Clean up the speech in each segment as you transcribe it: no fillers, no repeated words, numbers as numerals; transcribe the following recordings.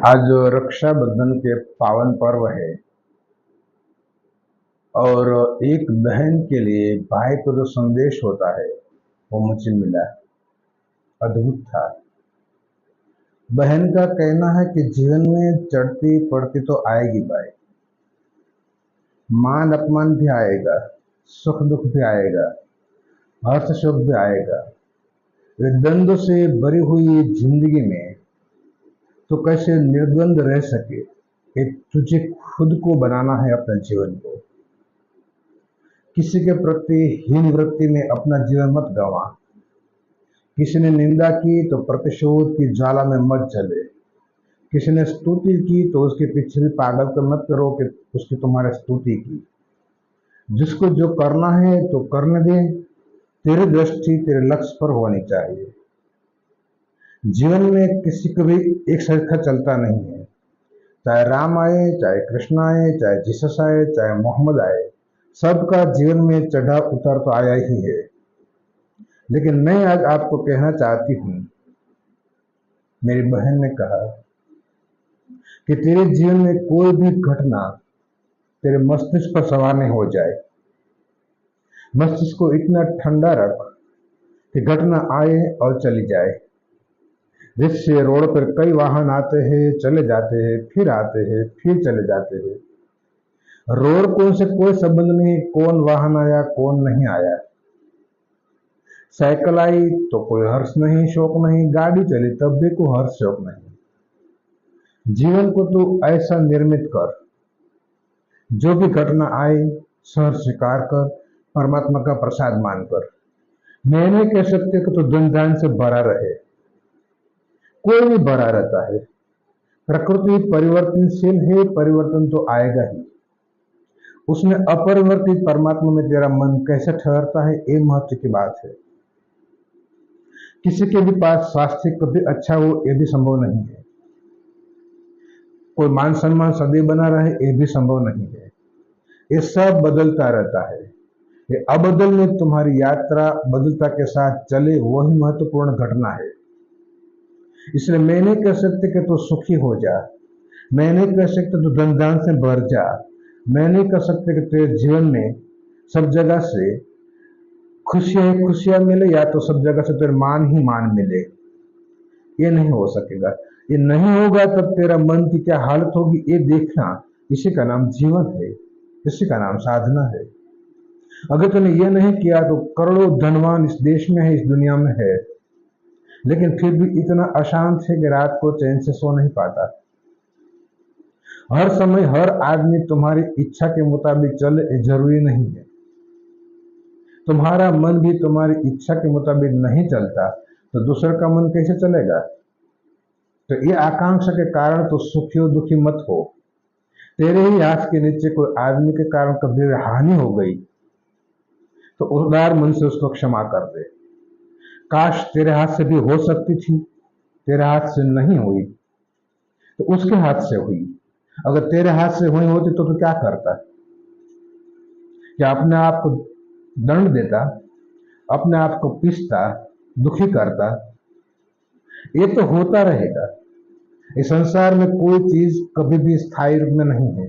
आज रक्षाबंधन के पावन पर्व है और एक बहन के लिए भाई को जो संदेश होता है वो मुझे मिला। अद्भुत था। बहन का कहना है कि जीवन में चढ़ती पड़ती तो आएगी भाई, मान अपमान भी आएगा, सुख दुख भी आएगा, हर्ष शोक भी आएगा। वे द्वंद्व से भरी हुई जिंदगी में तो कैसे निर्द्वंद रह सके। एक तुझे खुद को बनाना है अपने जीवन को। किसी के प्रति हीन वृत्ति में अपना जीवन मत गंवा। किसी ने निंदा की तो प्रतिशोध की ज्वाला में मत जले। किसी ने स्तुति की तो उसके पीछे भी पागल तो मत करो कि उसकी तुम्हारे स्तुति की। जिसको जो करना है तो करने दे। तेरी दृष्टि तेरे लक्ष्य पर होनी चाहिए। जीवन में किसी को भी एक सरखा चलता नहीं है। चाहे राम आए, चाहे कृष्ण आए, चाहे जीसस आए, चाहे मोहम्मद आए, सबका जीवन में चढ़ाव उतार तो आया ही है। लेकिन मैं आज आपको कहना चाहती हूँ, मेरी बहन ने कहा कि तेरे जीवन में कोई भी घटना तेरे मस्तिष्क पर सवार नहीं हो जाए। मस्तिष्क को इतना ठंडा रख कि घटना आए और चली जाए। जिससे रोड पर कई वाहन आते हैं, चले जाते हैं, फिर आते हैं, फिर चले जाते हैं। रोड को से कोई संबंध नहीं, कौन वाहन आया कौन नहीं आया। साइकिल आई तो कोई हर्ष नहीं शोक नहीं, गाड़ी चली तब भी कोई हर्ष शोक नहीं। जीवन को तू ऐसा निर्मित कर, जो भी घटना आए सहर्ष स्वीकार कर, परमात्मा का प्रसाद मानकर। मैं नहीं कह सकते कि तू धन से भरा रहे, कोई भी भरा रहता है। प्रकृति परिवर्तनशील है, परिवर्तन तो आएगा ही। उसमें अपरिवर्तित परमात्मा में तेरा मन कैसे ठहरता है, ये महत्व की बात है। किसी के भी पास स्वास्थ्य कभी अच्छा हो ये भी संभव नहीं है। कोई मान सम्मान सदैव बना रहे ये भी संभव नहीं है। ये सब बदलता रहता है। ये अबदल में तुम्हारी यात्रा बदलता के साथ चले, वही महत्वपूर्ण घटना है। इसलिए मैं नहीं कह सकते कि तू सुखी हो जा, मैं नहीं कह सकते तू धन से भर जा, मैं नहीं कह सकते कि तेरे जीवन में सब जगह से खुशियां खुशियां मिले या तो सब जगह से तेरे मान ही मान मिले। ये नहीं हो सकेगा। ये नहीं होगा तब तेरा मन की क्या हालत होगी ये देखना। इसी का नाम जीवन है, इसी का नाम साधना है। अगर तूने ये नहीं किया तो करोड़ों धनवान इस देश में है, इस दुनिया में है, लेकिन फिर भी इतना अशांत है कि रात को चैन से सो नहीं पाता। हर समय हर आदमी तुम्हारी इच्छा के मुताबिक चले ये जरूरी नहीं है। तुम्हारा मन भी तुम्हारी इच्छा के मुताबिक नहीं चलता तो दूसरे का मन कैसे चलेगा। तो ये आकांक्षा के कारण तो सुखी हो दुखी मत हो। तेरे ही हाथ के नीचे कोई आदमी के कारण कभी हानि हो गई तो उदार मन से उसको क्षमा कर दे। काश तेरे हाथ से भी हो सकती थी, तेरे हाथ से नहीं हुई तो उसके हाथ से हुई। अगर तेरे हाथ से हुई होती तो क्या करता? क्या अपने आप को दंड देता, अपने आप को पीसता, दुखी करता? ये तो होता रहेगा। इस संसार में कोई चीज कभी भी स्थायी रूप में नहीं है,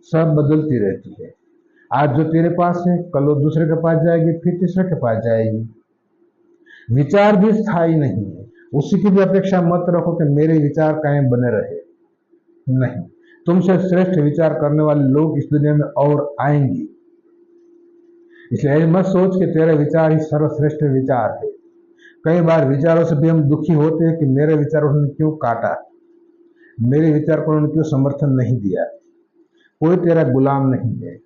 सब बदलती रहती है। आज जो तेरे पास है कल वो दूसरे के पास जाएगी, फिर तीसरे के पास जाएगी। विचार भी स्थायी नहीं है। उसी की भी अपेक्षा मत रखो कि मेरे विचार कायम बने रहे। नहीं, तुमसे श्रेष्ठ विचार करने वाले लोग इस दुनिया में और आएंगे। इसलिए मत सोच कि तेरा विचार ही सर्वश्रेष्ठ विचार है। कई बार विचारों से भी हम दुखी होते हैं कि मेरे विचार उन्होंने क्यों काटा, मेरे विचार को उन्होंने क्यों समर्थन नहीं दिया। कोई तेरा गुलाम नहीं है,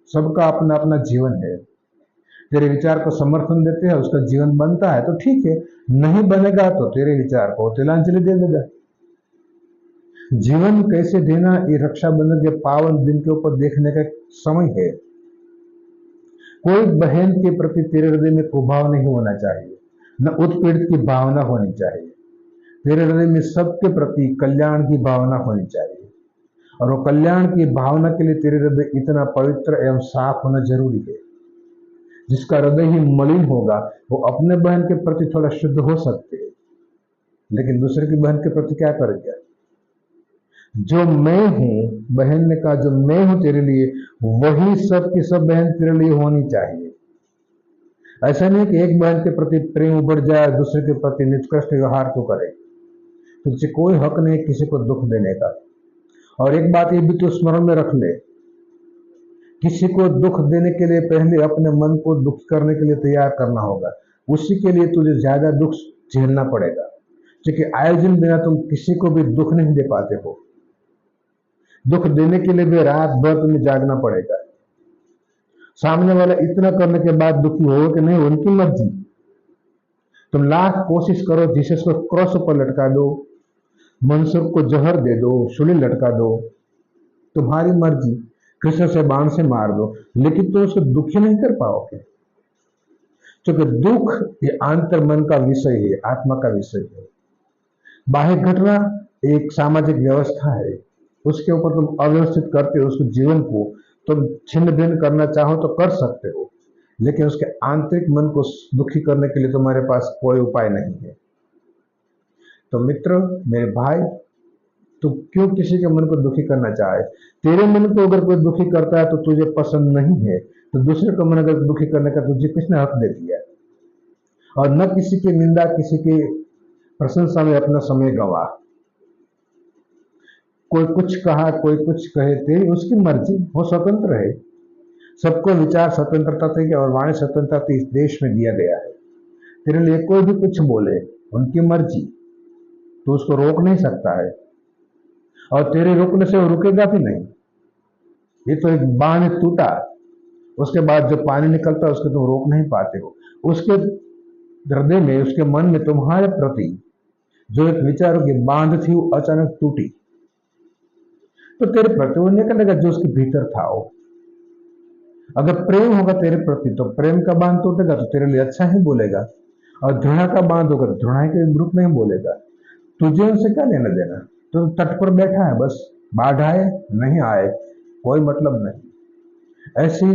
सबका अपना अपना जीवन है। तेरे विचार को समर्थन देते हैं, उसका जीवन बनता है तो ठीक है, नहीं बनेगा तो तेरे विचार को तिलांजलि दे देगा। जीवन कैसे देना ये रक्षाबंधन के पावन दिन के ऊपर देखने का समय है। कोई बहन के प्रति तेरे हृदय में कुभाव नहीं होना चाहिए, न उत्पीड़ित की भावना होनी चाहिए। तेरे हृदय में सबके प्रति कल्याण की भावना होनी चाहिए, और वो कल्याण की भावना के लिए तेरे हृदय इतना पवित्र एवं साफ होना जरूरी है। जिसका हृदय ही मलिन होगा वो अपने बहन के प्रति थोड़ा शुद्ध हो सकते हैं, लेकिन दूसरे की बहन के प्रति क्या करेगा। जो मैं हूं, बहन ने कहा जो मैं हूं तेरे लिए, वही सब की सब बहन तेरे लिए होनी चाहिए। ऐसा नहीं कि एक बहन के प्रति प्रेम उभर जाए, दूसरे के प्रति निष्कृष्ट व्यवहार तो करे। तुझे कोई हक नहीं किसी को दुख देने का। और एक बात ये भी तो स्मरण में रख ले, किसी को दुख देने के लिए पहले अपने मन को दुख करने के लिए तैयार करना होगा। उसी के लिए तुझे ज्यादा दुख झेलना पड़ेगा, क्योंकि आयोजन बिना तुम किसी को भी दुख नहीं दे पाते हो। दुख देने के लिए भी रात भर तुम्हें जागना पड़ेगा। सामने वाला इतना करने के बाद दुखी हो कि नहीं, उनकी मर्जी। तुम लाख कोशिश करो, जीसस को क्रॉस पर लटका दो, मंसूर को जहर दे दो, सूली लटका दो, तुम्हारी मर्जी। कृष्ण से बाण से मार दो, लेकिन तुम उसको दुखी नहीं कर पाओगे, क्योंकि दुख ये आंतर मन का विषय है, आत्मा का विषय है। बाह्य घटना एक सामाजिक व्यवस्था है, उसके ऊपर तुम अव्यवस्थित करते हो। उसको जीवन को तुम छिन्न भिन्न करना चाहो तो कर सकते हो, लेकिन उसके आंतरिक मन को दुखी करने के लिए तुम्हारे पास कोई उपाय नहीं है। तो मित्र, मेरे भाई, तू क्यों किसी के मन को दुखी करना चाहे? तेरे मन को अगर कोई दुखी करता है तो तुझे पसंद नहीं है, तो दूसरे को मन अगर दुखी करने का तुझे किसने हक दे दिया? और न किसी की निंदा, किसी की प्रशंसा में अपना समय गवा। कोई कुछ कहा, कोई कुछ कहे, तेरी उसकी मर्जी, वो स्वतंत्र है। सबको विचार स्वतंत्रता थी और वाणी स्वतंत्रता इस देश में दिया गया है। तेरे लिए कोई भी कुछ बोले, उनकी मर्जी, तो उसको रोक नहीं सकता है। और तेरे रोकने से वो रुकेगा भी नहीं। ये तो एक बांध टूटा, उसके बाद जो पानी निकलता है उसको तुम रोक नहीं पाते हो। उसके हृदय में, उसके मन में तुम्हारे प्रति जो एक विचारों की बांध थी वो अचानक टूटी, तो तेरे प्रति वो निकलेगा जो उसके भीतर था वो। अगर प्रेम होगा तेरे प्रति तो प्रेम का बांध टूटेगा तो तेरे लिए अच्छा ही बोलेगा, और घृणा का बांध होगा तो घृणा के विरुद्ध नहीं बोलेगा। तुझे उनसे क्या लेना देना? तो तट पर बैठा है, बस बाढ़ आए नहीं आए कोई मतलब नहीं। ऐसी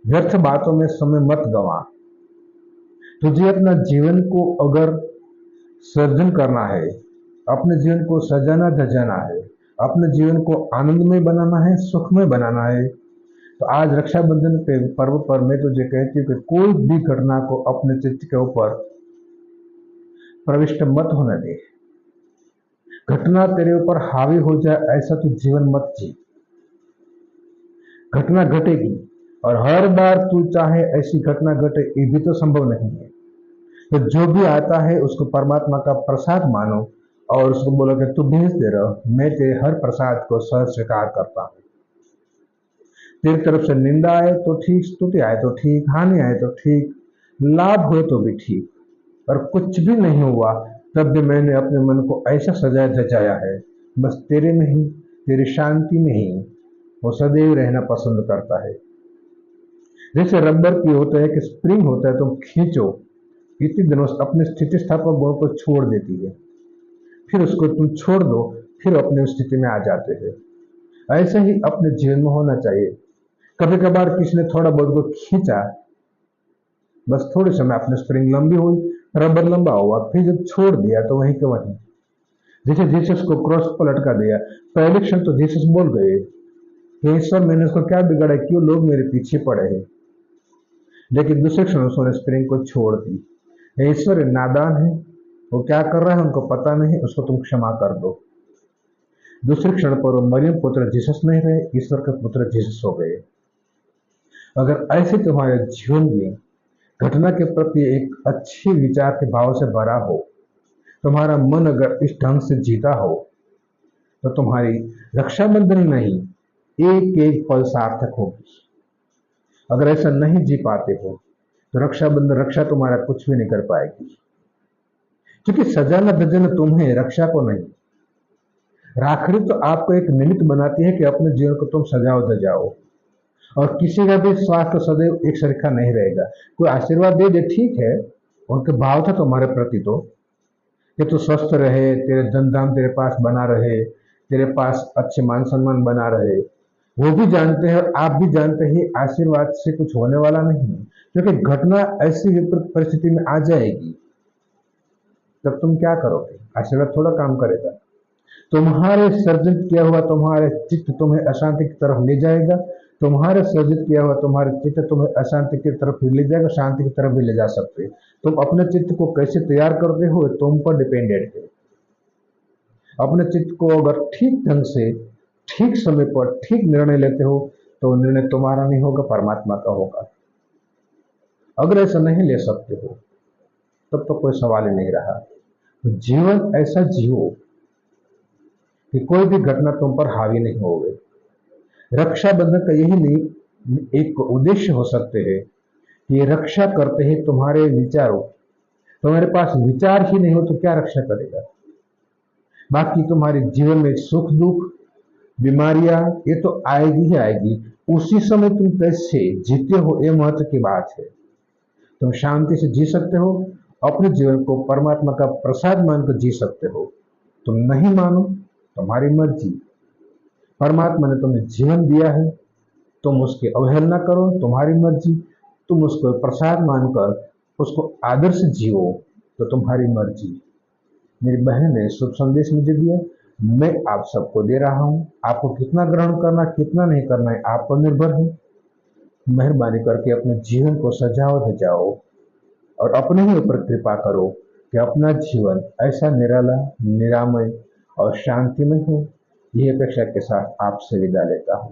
व्यर्थ बातों में समय मत गवा। तुझे अपना जीवन को अगर सर्जन करना है, अपने जीवन को सजाना धजाना है, अपने जीवन को आनंदमय बनाना है, सुखमय बनाना है, तो आज रक्षाबंधन के पर्व पर मैं तुझे कहती हूँ कि कोई भी घटना को अपने चित्त के ऊपर प्रविष्ट मत होने दे। घटना तेरे ऊपर हावी हो जाए ऐसा तू जीवन मत जी। घटना घटेगी, और हर बार तू चाहे ऐसी घटना घटे ये भी तो संभव नहीं है। तो जो भी आता है उसको परमात्मा का प्रसाद मानो, और उसको बोलो कि तू भेज दे रहा, मैं तेरे हर प्रसाद को सह स्वीकार करता हूँ। तेरी तरफ से निंदा आए तो ठीक, स्तुति आए तो ठीक, हानि आए तो ठीक, लाभ हुए तो भी ठीक, और कुछ भी नहीं हुआ तब भी मैंने अपने मन को ऐसा सजाया धजाया है, बस तेरे में ही, तेरी शांति में ही वो सदैव रहना पसंद करता है। जैसे रबर की होता है कि स्प्रिंग होता है, तुम खींचो इतनी दिनों अपने स्थितिस्थापक गुण को छोड़ देती है, फिर उसको तुम छोड़ दो, फिर अपने स्थिति में आ जाते हैं। ऐसे ही अपने जीवन में होना चाहिए। कभी कभार किसी ने थोड़ा बहुत को खींचा, बस थोड़े समय अपने स्प्रिंग लंबी हुई, रबर लंबा हुआ, फिर जब छोड़ दिया तो वहीं के वहीं। जैसे जीसस को क्रॉस पर लटका दिया, पहले क्षण तो जीसस बोल गए कि ईश्वर मैंने उसको क्या बिगाड़ा, क्यों लोग मेरे पीछे पड़े हैं, लेकिन दूसरे क्षण उसने स्प्रिंग को छोड़ दी। ईश्वर नादान है, वो क्या कर रहा है उनको पता नहीं, उसको तुम क्षमा कर दो। दूसरे क्षण पर वो मरियम पुत्र जीसस नहीं रहे, ईश्वर के पुत्र जीसस हो गए। अगर ऐसे तुम्हारे जीवन में घटना के प्रति एक अच्छे विचार के भाव से भरा हो, तुम्हारा मन अगर इस ढंग से जीता हो, तो तुम्हारी रक्षाबंधन नहीं, एक एक पल सार्थक होगी। अगर ऐसा नहीं जी पाते हो तो रक्षाबंधन, रक्षा तुम्हारा कुछ भी नहीं कर पाएगी, क्योंकि सजाना धजाना तुम्हें, रक्षा को नहीं। राखड़ी तो आपको एक निमित्त बनाती है कि अपने जीवन को तुम सजाओ धजाओ, और किसी का भी स्वास्थ्य सदैव एक सरीखा नहीं रहेगा। कोई आशीर्वाद दे दे ठीक है, उनके भाव था तुम्हारे प्रति तो, कि तू स्वस्थ रहे, तेरे धन धाम तेरे पास बना रहे, तेरे पास अच्छे मान सम्मान बना रहे। वो भी जानते हैं और आप भी जानते हैं आशीर्वाद से कुछ होने वाला नहीं है, क्योंकि घटना ऐसी विपरीत परिस्थिति में आ जाएगी, तब तुम क्या करोगे? आशीर्वाद थोड़ा काम करेगा। तुम्हारे सर्जित किया हुआ तुम्हारे चित्त तुम्हें अशांति की तरफ ले जाएगा, तुम्हारे सर्जित किया हुआ तुम्हारे चित्त तुम्हें अशांति की तरफ भी ले जाएगा, शांति की तरफ भी ले जा सकते। तुम अपने चित्त को कैसे तैयार करते हो तुम पर डिपेंडेंट है। अपने चित्त को अगर ठीक ढंग से ठीक समय पर ठीक निर्णय लेते हो तो निर्णय तुम्हारा नहीं होगा, परमात्मा का होगा। अगर ऐसा नहीं ले सकते हो तब तो कोई सवाल ही नहीं रहा। तो जीवन ऐसा जियो कि कोई भी घटना तुम पर हावी नहीं होवे। रक्षाबंधन का यही नहीं एक उद्देश्य हो सकते हैं कि ये रक्षा करते हैं तुम्हारे विचारों। तुम्हारे पास विचार ही नहीं हो तो क्या रक्षा करेगा। बाकी तुम्हारे जीवन में सुख दुख बीमारियां ये तो आएगी ही आएगी, उसी समय तुम कैसे जीते हो ये महत्व की बात है। तुम शांति से जी सकते हो, अपने जीवन को परमात्मा का प्रसाद मानकर जी सकते हो। तुम नहीं मानो तुम्हारी मर्जी, परमात्मा ने तुम्हें जीवन दिया है, तुम उसकी अवहेलना करो तुम्हारी मर्जी, तुम उसको प्रसाद मानकर उसको आदर से जियो तो तुम्हारी मर्जी। मेरी बहन ने शुभ संदेश मुझे दिया, मैं आप सबको दे रहा हूं। आपको कितना ग्रहण करना कितना नहीं करना है आप पर निर्भर है। मेहरबानी करके अपने जीवन को सजाओ धजाओ और अपने ही ऊपर कृपा करो कि अपना जीवन ऐसा निराला निरामय और शांतिमय हो। यही अपेक्षा के साथ आपसे विदा लेता हूँ।